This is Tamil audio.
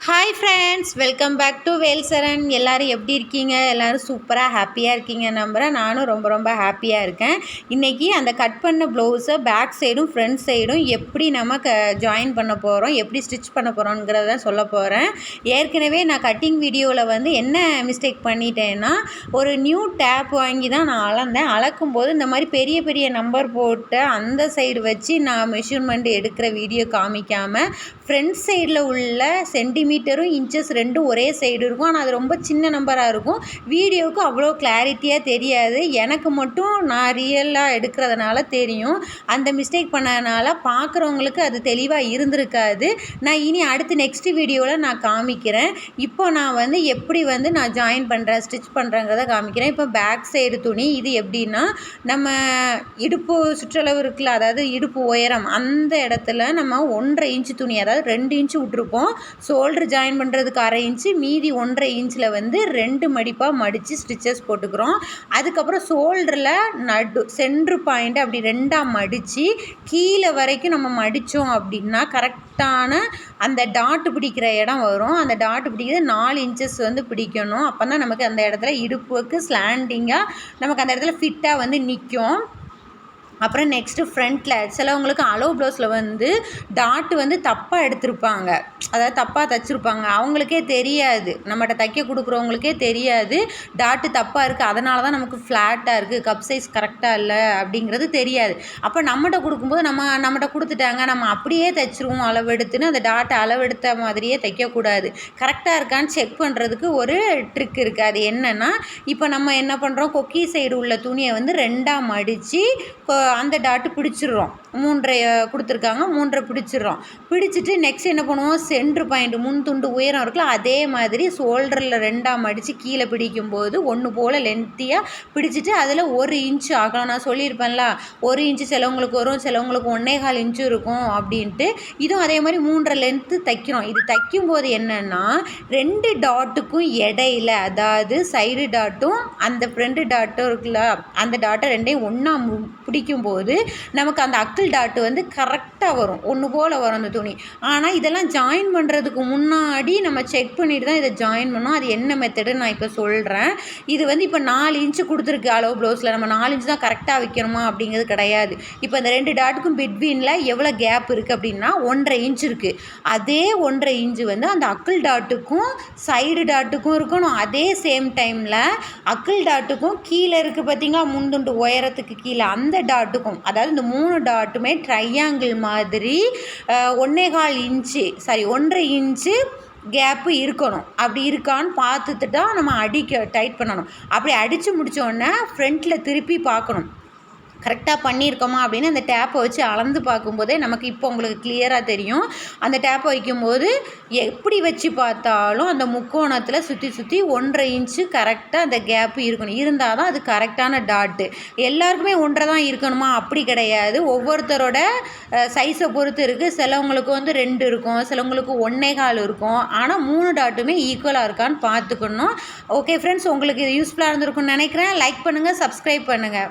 Hi friends, welcome back to Velsaran. எல்லோரும் எப்படி இருக்கீங்க? எல்லோரும் சூப்பராக ஹாப்பியாக இருக்கீங்க நம்புகிறேன். நானும் ரொம்ப ரொம்ப ஹாப்பியாக இருக்கேன். இன்றைக்கி அந்த கட் பண்ண ப்ளவுஸை பேக் சைடும் ஃப்ரண்ட் சைடும் எப்படி நம்ம ஜாயின் பண்ண போகிறோம், எப்படி ஸ்டிச் பண்ண போகிறோங்கிறத சொல்ல போகிறேன். ஏற்கனவே நான் கட்டிங் வீடியோவில் என்ன மிஸ்டேக் பண்ணிட்டேன்னா, ஒரு நியூ டேப் வாங்கி தான் நான் அளந்தேன். அளக்கும்போது இந்த மாதிரி பெரிய பெரிய நம்பர் போட்டு அந்த சைடு வச்சு நான் மெஷர்மெண்ட் எடுக்கிற வீடியோ காமிக்காமல் ஃப்ரண்ட் சைடில் உள்ள சென்டிமீட்டரும் இன்ச்சஸ் ரெண்டும் ஒரே சைடு இருக்கும். ஆனால் அது ரொம்ப சின்ன நம்பராக இருக்கும். வீடியோவுக்கு அவ்வளோ கிளாரிட்டியாக தெரியாது. எனக்கு மட்டும் நான் ரியலாக எடுக்கிறதுனால தெரியும். அந்த மிஸ்டேக் பண்ணதுனால பார்க்குறவங்களுக்கு அது தெளிவாக இருந்திருக்காது. நான் இனி அடுத்து நெக்ஸ்ட் வீடியோவில் நான் காமிக்கிறேன். இப்போ நான் எப்படி நான் ஜாயின் பண்ணுறேன், ஸ்டிச் பண்ணுறேங்கிறத காமிக்கிறேன். இப்போ பேக் சைடு துணி இது எப்படின்னா, நம்ம இடுப்பு சுற்றளவு இருக்குல்ல, அதாவது இடுப்பு உயரம் அந்த இடத்துல நம்ம 1.5 இன்ச்சு துணி, அதாவது 2 இன்ச்சு விட்ருப்போம். ஷோல்டர் ஜாயின் பண்ணுறதுக்கு 1/2 இன்ச்சு, மீதி 1.5 இன்ச்சில் 2 மடிப்பாக மடித்து ஸ்டிச்சஸ் போட்டுக்கிறோம். அதுக்கப்புறம் ஷோல்டரில் சென்ட்ரு பாயிண்ட் அப்படி 2ஆக மடித்து கீழே வரைக்கும் நம்ம மடித்தோம் அப்படின்னா கரெக்டான அந்த டாட்டு பிடிக்கிற இடம் வரும். அந்த டாட்டு பிடிக்கிறது 4 இன்ச்சஸ் பிடிக்கணும். அப்போ தான் நமக்கு அந்த இடத்துல இடுப்புக்கு ஸ்லாண்டிங்காக நமக்கு அந்த இடத்துல ஃபிட்டாக நிற்கும். அப்புறம் நெக்ஸ்ட்டு ஃப்ரண்ட்டில் சிலவங்களுக்கு அலோ ப்ளவுஸில் டாட்டு தப்பாக எடுத்திருப்பாங்க, அதாவது தப்பாக தைச்சிருப்பாங்க. அவங்களுக்கே தெரியாது, நம்மகிட்ட தைக்க கொடுக்குறவங்களுக்கே தெரியாது டாட்டு தப்பாக இருக்குது, அதனால தான் நமக்கு ஃப்ளாட்டாக இருக்குது, கப் சைஸ் கரெக்டாக இல்லை அப்படிங்கிறது தெரியாது. அப்போ நம்மகிட்ட கொடுக்கும்போது நம்மகிட்ட கொடுத்துட்டாங்க, நம்ம அப்படியே தைச்சிருவோம் அளவெடுத்துன்னு. அந்த டாட்டை அளவெடுத்த மாதிரியே தைக்கக்கூடாது. கரெக்டாக இருக்கான்னு செக் பண்ணுறதுக்கு ஒரு ட்ரிக் இருக்குது. அது என்னென்னா, இப்போ நம்ம என்ன பண்ணுறோம், கொக்கி சைடு உள்ள துணியை 2ஆக மடித்து அந்த டாட்டு பிடிச்சிடுறோம். 3.5 கொடுத்துருக்காங்க, 3.5 பிடிச்சிடுறோம். பிடிச்சிட்டு நெக்ஸ்ட் என்ன பண்ணுவோம், சென்ட்ரு பாயிண்ட் முன் துண்டு உயரம் இருக்குல்ல, அதே மாதிரி ஷோல்டரில் 2ஆக மடித்து கீழே பிடிக்கும்போது ஒன்று போல் லென்த்தியாக பிடிச்சிட்டு அதில் 1 இன்ச்சு ஆகலாம். நான் சொல்லியிருப்பேன்ல, 1 இன்ச்சு சிலவங்களுக்கு வரும், சிலவங்களுக்கு 1.25 இன்ச்சு இருக்கும் அப்படின்ட்டு. இதுவும் அதே மாதிரி 3.5 லென்த்து தைக்கிறோம். இது தைக்கும்போது என்னென்னா, 2 டாட்டுக்கும் இடையில, அதாவது சைடு டாட்டும் அந்த ஃப்ரண்ட் டாட்டும் இருக்குல்ல, அந்த டாட்டை 2ஐயும் ஒன்றா பிடிக்கும்போது நமக்கு அந்த அக்கிள் டாட்டு கரெக்டாக வரும், ஒன்று போல் வரும் அந்த துணி. ஆனால் இதெல்லாம் ஜாயின் பண்ணுறதுக்கு முன்னாடி நம்ம செக் பண்ணிட்டு தான் இதை ஜாயின் பண்ணோம். அது என்ன மெத்தடுன்னு நான் இப்போ சொல்கிறேன். இது இப்போ 4 இன்ச்சு கொடுத்துருக்கு அளவு ப்ளவுஸில். நம்ம 4 இன்ச்சு தான் கரெக்டாக வைக்கணுமா அப்படிங்கிறது கிடையாது. இப்போ இந்த 2 டாட்டுக்கும் பிட்வீனில் எவ்வளோ கேப் இருக்குது அப்படின்னா 1.5 இன்ச்சு இருக்குது. அதே 1.5 இன்ச்சு அந்த அக்கிள் டாட்டுக்கும் சைடு டாட்டுக்கும் இருக்கணும். அதே சேம் டைமில் அக்கிள் டாட்டுக்கும் கீழே இருக்குது பார்த்திங்களா, முந்துண்டு உயரத்துக்கு கீழே, அந்த டாட்டுக்கும், அதாவது இந்த 3 டாட்டுமே ட்ரையாங்கிள் மாதிரி 1.5 இன்ச்சு கேப்பு இருக்கணும். அப்படி இருக்கான்னு பார்த்துட்டு தான் நம்ம டைட் பண்ணணும். அப்படி அடித்து முடித்தோடனே ஃப்ரண்ட்டில் திருப்பி பார்க்கணும், கரெக்டாக பண்ணியிருக்கோமா அப்படின்னு அந்த டேப்பை வச்சு அளந்து பார்க்கும்போதே நமக்கு இப்போ உங்களுக்கு கிளியராக தெரியும். அந்த டேப்பை வைக்கும்போது எப்படி வச்சு பார்த்தாலும் அந்த முக்கோணத்தில் சுற்றி 1.5 இன்ச்சு கரெக்டாக அந்த கேப்பு இருக்கணும். இருந்தால் தான் அது கரெக்டான டாட்டு. எல்லாருக்குமே 1.5 தான் இருக்கணுமா அப்படி கிடையாது. ஒவ்வொருத்தரோட சைஸை பொறுத்து இருக்குது. சிலவங்களுக்கு 2 இருக்கும், சிலவங்களுக்கு 1.25 இருக்கும். ஆனால் 3 டாட்டுமே ஈக்குவலாக இருக்கான்னு பார்த்துக்கணும். ஓகே ஃப்ரெண்ட்ஸ், உங்களுக்கு இது யூஸ்ஃபுல்லாக இருந்திருக்குன்னு நினைக்கிறேன். லைக் பண்ணுங்கள், சப்ஸ்கிரைப் பண்ணுங்கள்.